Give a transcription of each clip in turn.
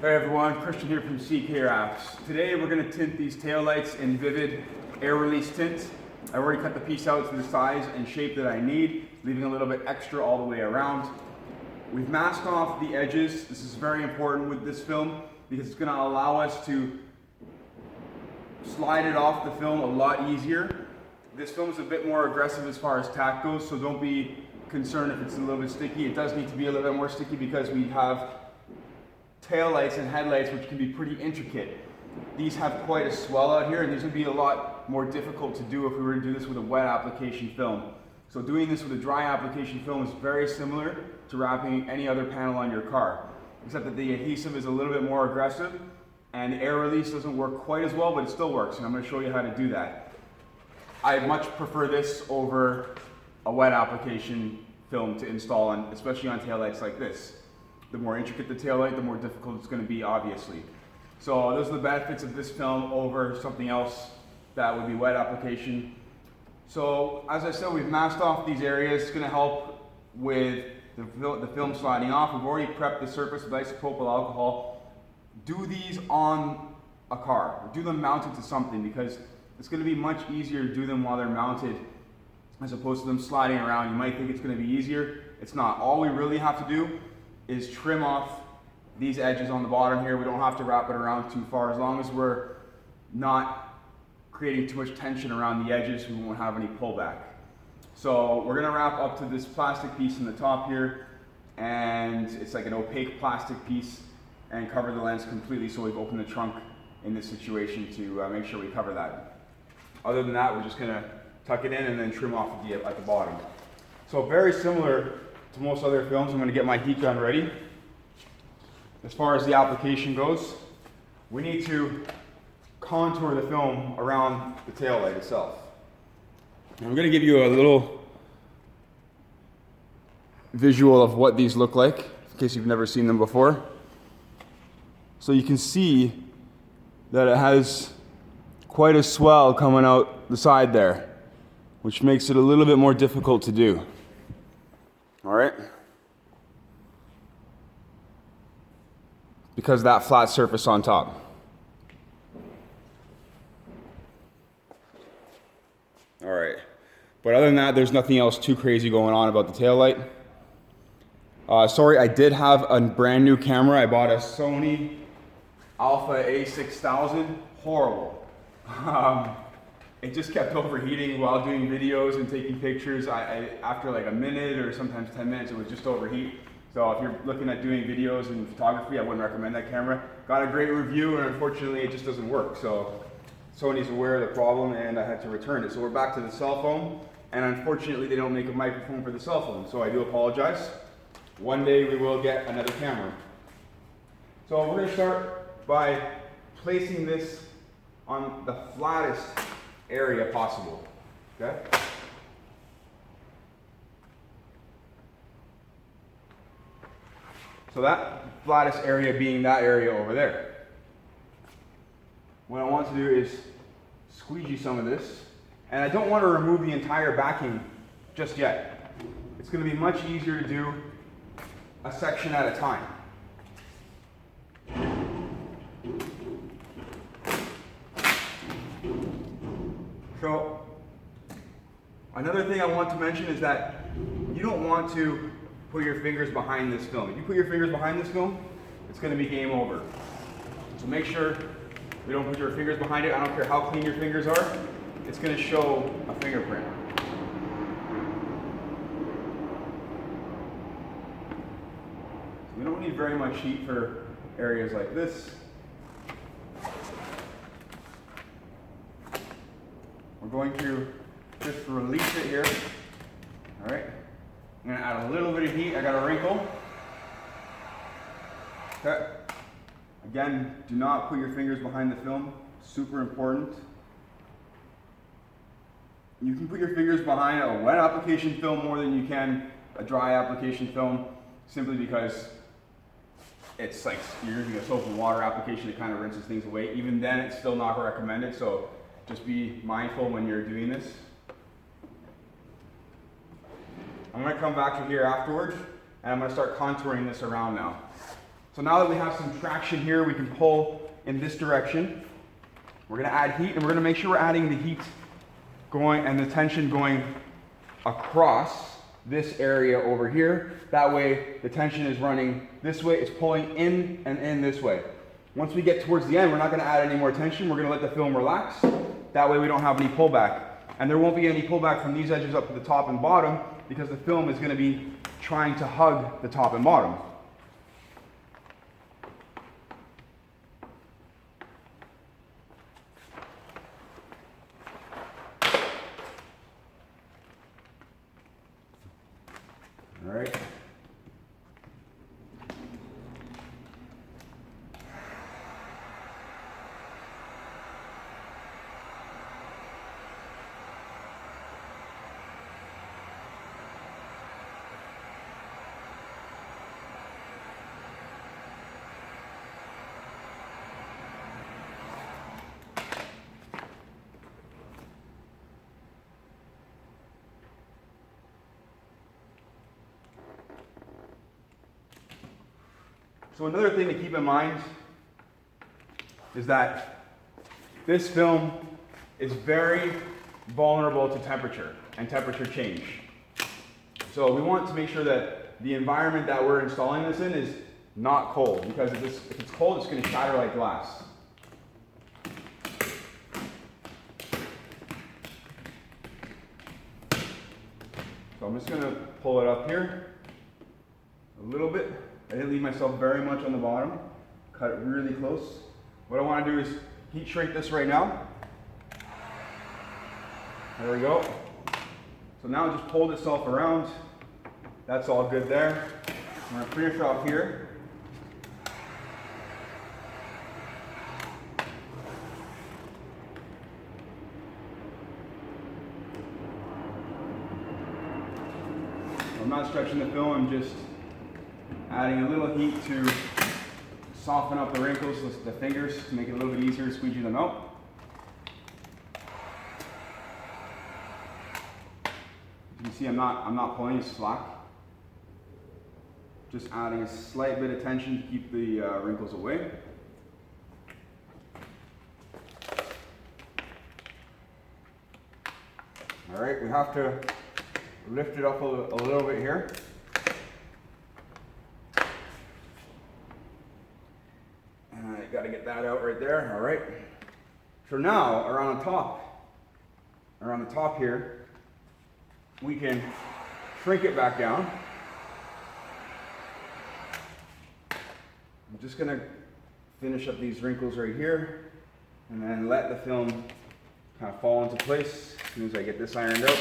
Hey everyone, Christian here from CK Apps. Today we're going to tint these taillights in Vivid Air Release Tint. I already cut the piece out to the size and shape that I need, leaving a little bit extra all the way around. We've masked off the edges. This is very important with this film because it's going to allow us to slide it off the film a lot easier. This film is a bit more aggressive as far as tack goes, so don't be concerned if it's a little bit sticky. It does need to be a little bit more sticky because we have tail lights and headlights which can be pretty intricate. These have quite a swell out here, and these would be a lot more difficult to do if we were to do this with a wet application film. So doing this with a dry application film is very similar to wrapping any other panel on your car, except that the adhesive is a little bit more aggressive and air release doesn't work quite as well, but it still works, and I'm going to show you how to do that. I much prefer this over a wet application film to install on, especially on taillights like this. The more intricate the taillight, the more difficult it's going to be, obviously. So those are the benefits of this film over something else that would be wet application. So as I said, we've masked off these areas. It's going to help with the film sliding off. We've already prepped the surface with isopropyl alcohol. Do these on a car, or do them mounted to something, because it's going to be much easier to do them while they're mounted as opposed to them sliding around. You might think it's going to be easier. It's not. All we really have to do is trim off these edges on the bottom here. We don't have to wrap it around too far. As long as we're not creating too much tension around the edges, we won't have any pullback. So we're gonna wrap up to this plastic piece in the top here, and it's like an opaque plastic piece, and cover the lens completely. So we've opened the trunk in this situation to make sure we cover that. Other than that, we're just gonna tuck it in and then trim off at the bottom. So very similar to most other films. I'm going to get my heat gun ready. As far as the application goes, we need to contour the film around the tail light itself. And I'm going to give you a little visual of what these look like, in case you've never seen them before. So you can see that it has quite a swell coming out the side there, which makes it a little bit more difficult to do. All right? Because of that flat surface on top. All right. But other than that, there's nothing else too crazy going on about the taillight. Sorry, I did have a brand new camera. I bought a Sony Alpha A6000. Horrible. It just kept overheating while doing videos and taking pictures. After like a minute or sometimes 10 minutes, it would just overheat. So if you're looking at doing videos and photography, I wouldn't recommend that camera. Got a great review, and unfortunately it just doesn't work. So Sony's aware of the problem, and I had to return it. So we're back to the cell phone, and unfortunately they don't make a microphone for the cell phone. So I do apologize. One day we will get another camera. So we're gonna start by placing this on the flattest area possible, okay? So that flattest area being that area over there. What I want to do is squeegee some of this, and I don't want to remove the entire backing just yet. It's going to be much easier to do a section at a time. So, another thing I want to mention is that you don't want to put your fingers behind this film. If you put your fingers behind this film, it's going to be game over. So make sure you don't put your fingers behind it. I don't care how clean your fingers are, it's going to show a fingerprint. We don't need very much heat for areas like this. We're going to just release it here. All right. I'm going to add a little bit of heat. I got a wrinkle. Okay. Again, do not put your fingers behind the film. Super important. You can put your fingers behind a wet application film more than you can a dry application film, simply because it's like you're using a soap and water application. It kind of rinses things away. Even then, it's still not recommended. So just be mindful when you're doing this. I'm going to come back to here afterwards, and I'm going to start contouring this around now. So now that we have some traction here, we can pull in this direction. We're gonna add heat, and we're gonna make sure we're adding the heat going and the tension going across this area over here. That way the tension is running this way, it's pulling in and in this way. Once we get towards the end, we're not gonna add any more tension. We're gonna let the film relax. That way we don't have any pullback. And there won't be any pullback from these edges up to the top and bottom because the film is gonna be trying to hug the top and bottom. All right. So another thing to keep in mind is that this film is very vulnerable to temperature and temperature change. So we want to make sure that the environment that we're installing this in is not cold, because if it's cold, it's going to shatter like glass. So I'm just going to pull it up here a little bit. I didn't leave myself very much on the bottom. Cut it really close. What I want to do is heat shrink this right now. There we go. So now it just pulled itself around. That's all good there. I'm going to finish off here. I'm not stretching the film, I'm just adding a little heat to soften up the wrinkles with the fingers to make it a little bit easier to squeegee them out. You can see I'm not pulling any slack. Just adding a slight bit of tension to keep the wrinkles away. All right, we have to lift it up a little bit here. And I got to get that out right there. All right. So now around the top here, we can shrink it back down. I'm just going to finish up these wrinkles right here and then let the film kind of fall into place as soon as I get this ironed out.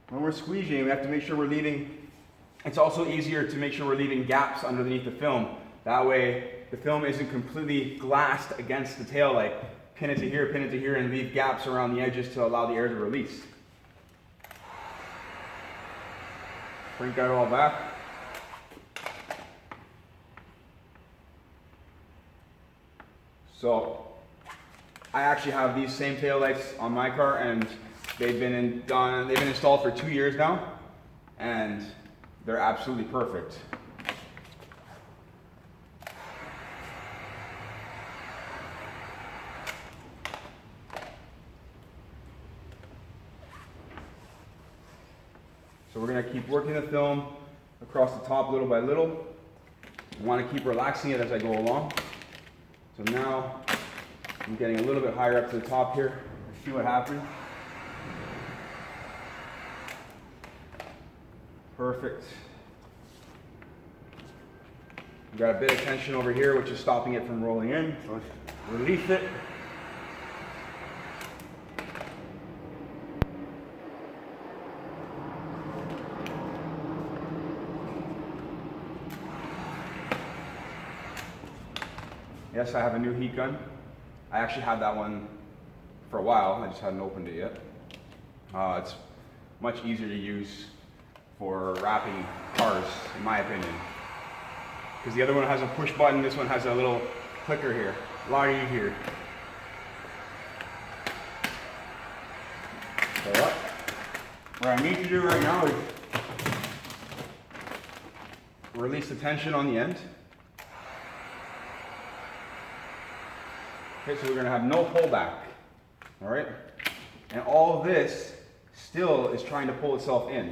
When we're squeegeeing, we have to make sure we're leaving, it's also easier to make sure we're leaving gaps underneath the film. That way the film isn't completely glassed against the tail light. Pin it to here, and leave gaps around the edges to allow the air to release. Shrink that all back. So I actually have these same tail lights on my car, and they've been installed for 2 years now, and they're absolutely perfect. So we're going to keep working the film across the top little by little. I want to keep relaxing it as I go along. So now I'm getting a little bit higher up to the top here. See what happens. Perfect. We've got a bit of tension over here, which is stopping it from rolling in. So release it. Yes, I have a new heat gun. I actually had that one for a while. I just hadn't opened it yet. It's much easier to use for wrapping cars, in my opinion. Because the other one has a push button, this one has a little clicker here. A lot easier. What I need to do right now is release the tension on the end. Okay, so we're gonna have no pullback, all right? And all of this still is trying to pull itself in.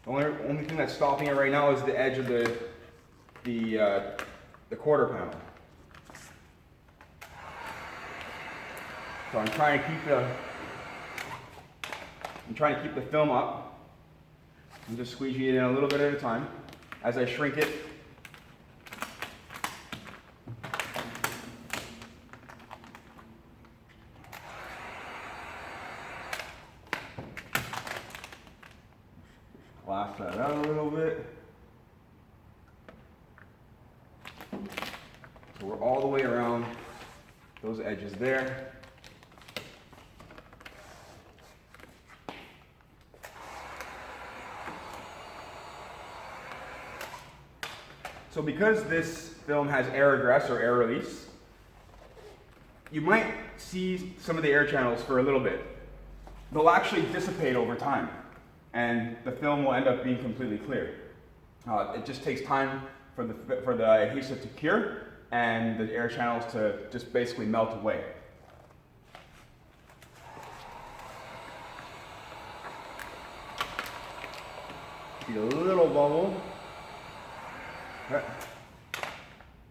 The only thing that's stopping it right now is the edge of the quarter panel. So I'm trying to keep the film up. I'm just squeezing it in a little bit at a time. As I shrink it, blast that out a little bit. So we're all the way around those edges there. So because this film has air egress or air release, you might see some of the air channels for a little bit. They'll actually dissipate over time, and the film will end up being completely clear. It just takes time for the adhesive to cure and the air channels to just basically melt away. See a little bubble. Okay.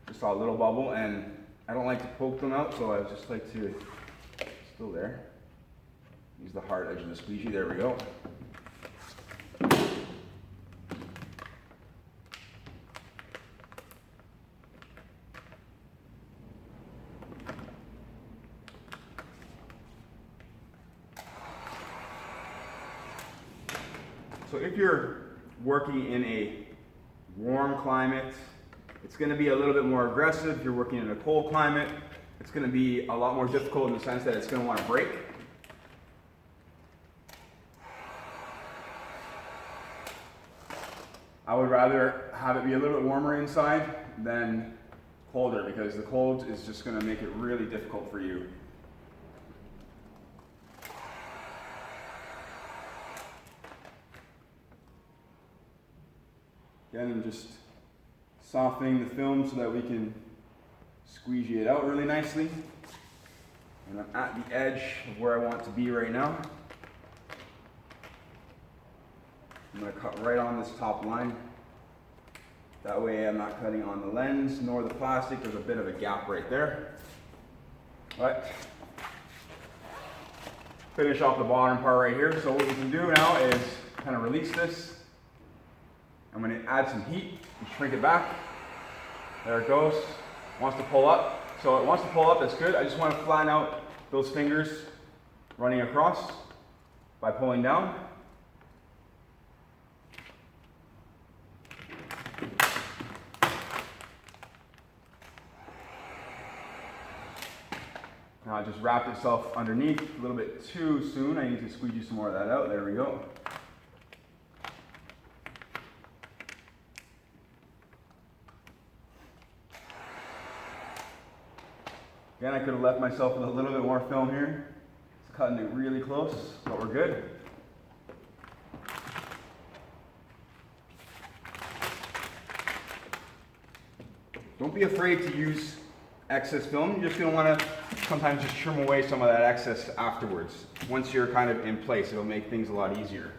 Just saw a little bubble, and I don't like to poke them out, so I just like to, still there. Use the hard edge of the squeegee, there we go. So if you're working in a warm climate, it's going to be a little bit more aggressive. If you're working in a cold climate, it's going to be a lot more difficult in the sense that it's going to want to break. I would rather have it be a little bit warmer inside than colder, because the cold is just going to make it really difficult for you. Again, I'm just softening the film so that we can squeegee it out really nicely. And I'm at the edge of where I want to be right now. I'm going to cut right on this top line. That way I'm not cutting on the lens nor the plastic. There's a bit of a gap right there. But finish off the bottom part right here. So what we can do now is kind of release this. I'm going to add some heat and shrink it back. There it goes. It wants to pull up. So it wants to pull up, that's good. I just want to flatten out those fingers running across by pulling down. Now it just wrapped itself underneath a little bit too soon. I need to squeegee some more of that out. There we go. Again, I could have left myself with a little bit more film here. It's cutting it really close, but we're good. Don't be afraid to use excess film. You're just going to want to sometimes just trim away some of that excess afterwards. Once you're kind of in place, it'll make things a lot easier.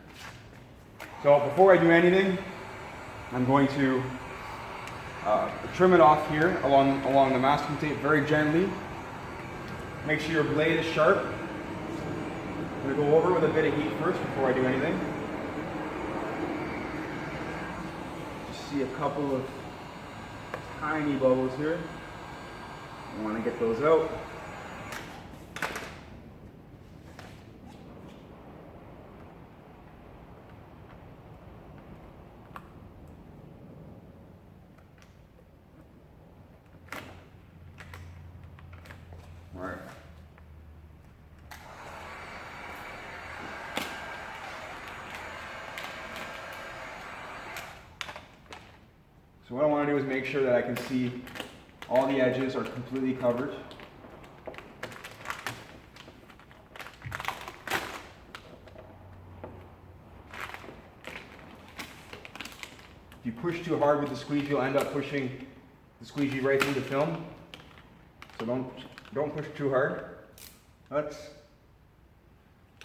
So before I do anything, I'm going to trim it off here along the masking tape very gently. Make sure your blade is sharp. I'm going to go over with a bit of heat first before I do anything. Just see a couple of tiny bubbles here. I want to get those out. All right. So what I want to do is make sure that I can see all the edges are completely covered. you push too hard with the squeegee, you'll end up pushing the squeegee right through the film. So don't push too hard. Let's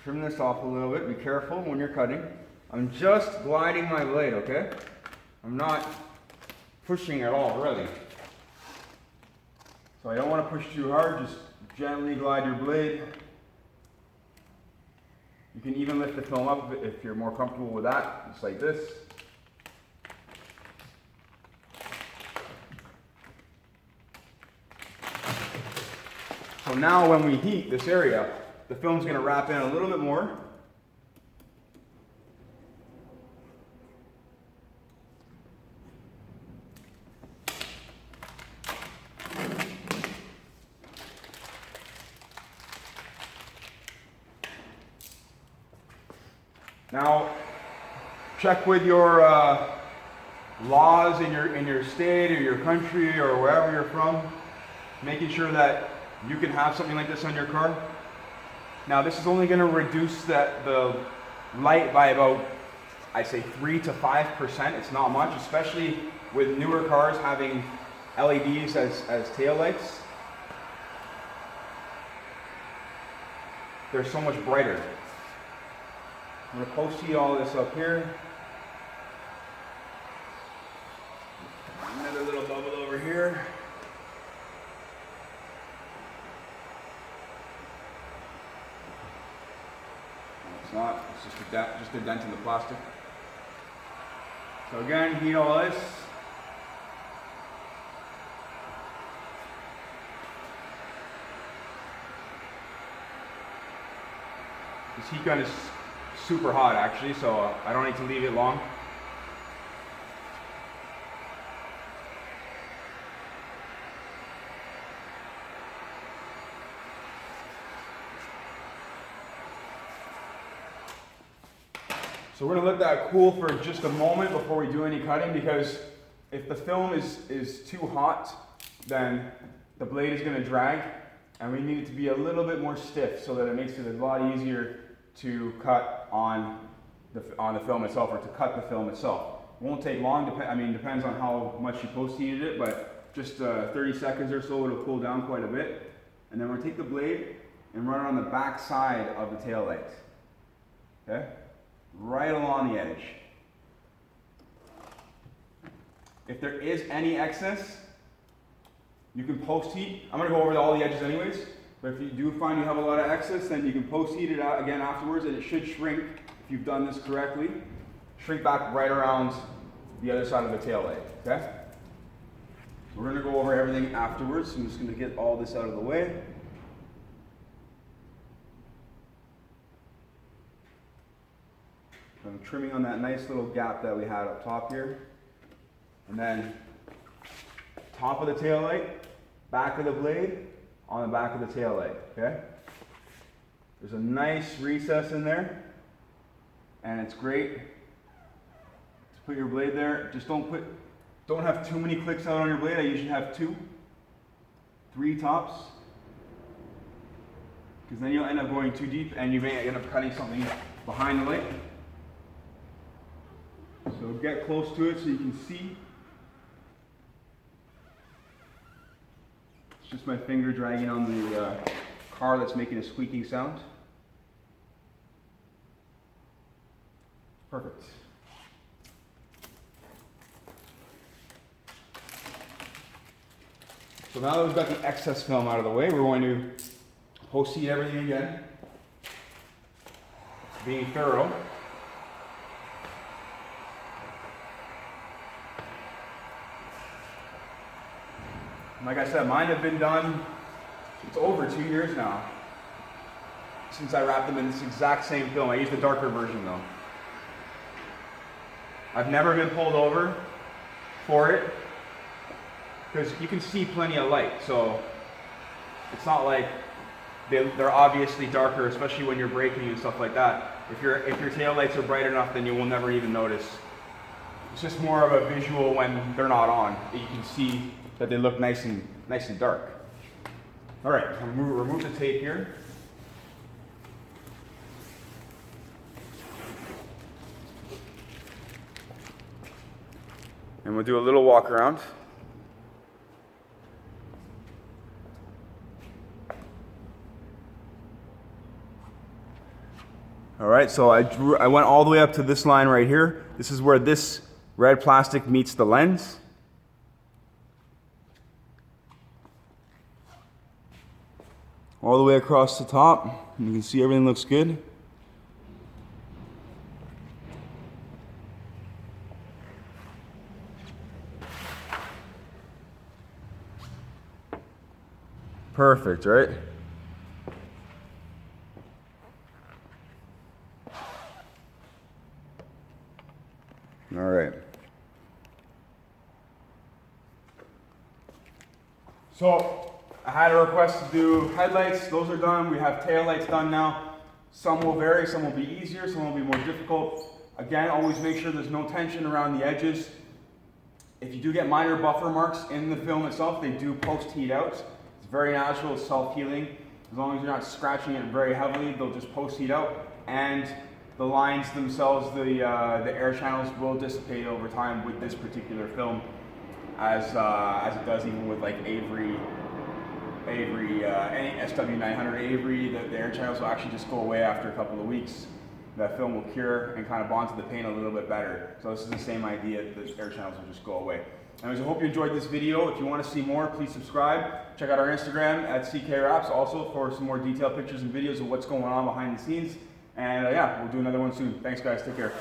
trim this off a little bit. Be careful when you're cutting. I'm just gliding my blade, okay? I'm not pushing at all, really. So I don't want to push too hard, just gently glide your blade. You can even lift the film up if you're more comfortable with that, just like this. So now when we heat this area, the film's going to wrap in a little bit more. Now, check with your laws in your state or your country or wherever you're from, making sure that you can have something like this on your car. Now, this is only going to reduce the light by about, I say 3 to 5%. It's not much, especially with newer cars having LEDs as taillights. They're so much brighter. I'm going to post heat all this up here. Another little bubble over here. No, it's not. It's just a dent in the plastic. So again, heat all this. This heat gun is super hot actually, so I don't need to leave it long. So we're going to let that cool for just a moment before we do any cutting, because if the film is too hot, then the blade is going to drag, and we need it to be a little bit more stiff so that it makes it a lot easier to cut on the film itself, or to cut the film itself. It won't take long, depends on how much you post-heated it, but just 30 seconds or so, it'll cool down quite a bit. And then we're going to take the blade and run it on the back side of the tail light. Okay? Right along the edge. If there is any excess, you can post-heat. I'm going to go over all the edges anyways. But if you do find you have a lot of excess, then you can post-heat it out again afterwards, and it should shrink, if you've done this correctly, shrink back right around the other side of the tail light, okay? So we're gonna go over everything afterwards. I'm just gonna get all this out of the way. I'm trimming on that nice little gap that we had up top here. And then top of the tail light, back of the blade, on the back of the tail light, okay? There's a nice recess in there, and it's great to put your blade there. Just don't have too many clicks out on your blade. I usually have 2, 3 tops, because then you'll end up going too deep and you may end up cutting something behind the light. So get close to it so you can see. Just my finger dragging on the car that's making a squeaking sound. Perfect. So now that we've got the excess film out of the way, we're going to post-heat everything again, being thorough. Like I said, mine have been done, it's over 2 years now, since I wrapped them in this exact same film. I used the darker version though. I've never been pulled over for it, because you can see plenty of light, so it's not like they're obviously darker, especially when you're braking and stuff like that. If your tail lights are bright enough, then you will never even notice. It's just more of a visual when they're not on. You can see that they look nice and dark. All right, remove the tape here. And we'll do a little walk around. All right, so I went all the way up to this line right here. This is where this red plastic meets the lens. All the way across the top. You can see everything looks good. Perfect, right? All right. So I had a request to do headlights. Those are done. We have tail lights done now. Some will vary. Some will be easier. Some will be more difficult. Again, always make sure there's no tension around the edges. If you do get minor buffer marks in the film itself, they do post-heat out. It's very natural. It's self-healing. As long as you're not scratching it very heavily, they'll just post-heat out. And the lines themselves, the air channels will dissipate over time with this particular film, as it does even with like Avery, any SW900 Avery. The air channels will actually just go away after a couple of weeks. That film will cure and kind of bond to the paint a little bit better. So this is the same idea. The air channels will just go away. Anyways, I hope you enjoyed this video. If you want to see more, please subscribe. Check out our Instagram at CKWraps also for some more detailed pictures and videos of what's going on behind the scenes. And yeah, we'll do another one soon. Thanks guys, take care.